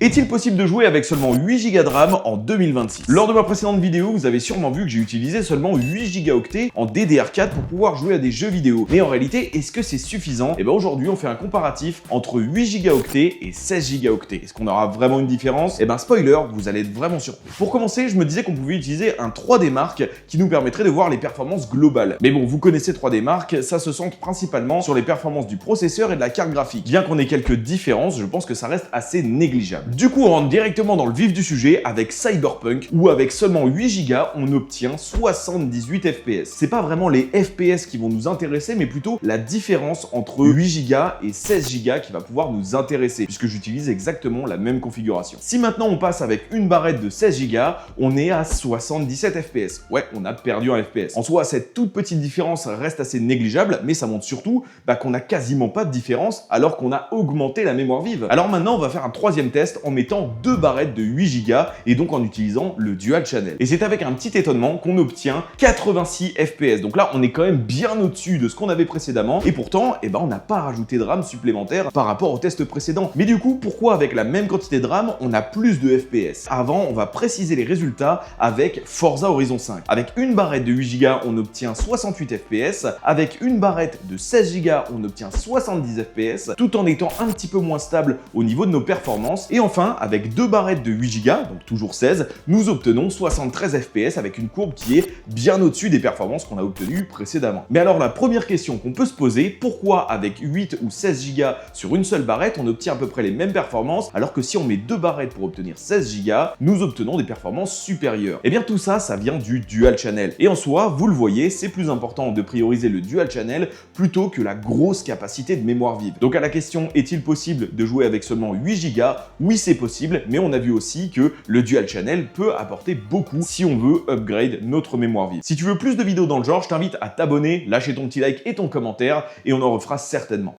Est-il possible de jouer avec seulement 8 Go de RAM en 2026? Lors de ma précédente vidéo, vous avez sûrement vu que j'ai utilisé seulement 8 Go en DDR4 pour pouvoir jouer à des jeux vidéo. Mais en réalité, est-ce que c'est suffisant? Et bien aujourd'hui, on fait un comparatif entre 8 Go et 16 Go. Est-ce qu'on aura vraiment une différence? Et ben spoiler, vous allez être vraiment surpris. Pour commencer, je me disais qu'on pouvait utiliser un 3D Mark qui nous permettrait de voir les performances globales. Mais bon, vous connaissez 3D Mark, ça se centre principalement sur les performances du processeur et de la carte graphique. Bien qu'on ait quelques différences, je pense que ça reste assez négligeable. Du coup, on rentre directement dans le vif du sujet avec Cyberpunk, où avec seulement 8 Go, on obtient 78 FPS. C'est pas vraiment les FPS qui vont nous intéresser, mais plutôt la différence entre 8 Go et 16 Go qui va pouvoir nous intéresser, puisque j'utilise exactement la même configuration. Si maintenant on passe avec une barrette de 16 Go, on est à 77 FPS. Ouais, on a perdu un FPS. En soi, cette toute petite différence reste assez négligeable, mais ça montre surtout qu'on n'a quasiment pas de différence alors qu'on a augmenté la mémoire vive. Alors maintenant, on va faire un troisième test en mettant deux barrettes de 8 Go et donc en utilisant le Dual Channel. Et c'est avec un petit étonnement qu'on obtient 86 FPS. Donc là, on est quand même bien au-dessus de ce qu'on avait précédemment et pourtant, on n'a pas rajouté de RAM supplémentaire par rapport au test précédent. Mais du coup, pourquoi avec la même quantité de RAM, on a plus de FPS? Avant, on va préciser les résultats avec Forza Horizon 5. Avec une barrette de 8 Go, on obtient 68 FPS. Avec une barrette de 16 Go, on obtient 70 FPS, tout en étant un petit peu moins stable au niveau de nos performances. Et enfin, avec deux barrettes de 8 Go, donc toujours 16, nous obtenons 73 FPS avec une courbe qui est bien au-dessus des performances qu'on a obtenues précédemment. Mais alors la première question qu'on peut se poser, pourquoi avec 8 ou 16 Go sur une seule barrette, on obtient à peu près les mêmes performances, alors que si on met deux barrettes pour obtenir 16 Go, nous obtenons des performances supérieures? Et bien tout ça, ça vient du Dual Channel. Et en soi, vous le voyez, c'est plus important de prioriser le Dual Channel plutôt que la grosse capacité de mémoire vive. Donc à la question, est-il possible de jouer avec seulement 8 Go? Oui, c'est possible, mais on a vu aussi que le Dual Channel peut apporter beaucoup si on veut upgrade notre mémoire vive. Si tu veux plus de vidéos dans le genre, je t'invite à t'abonner, lâcher ton petit like et ton commentaire, et on en refera certainement.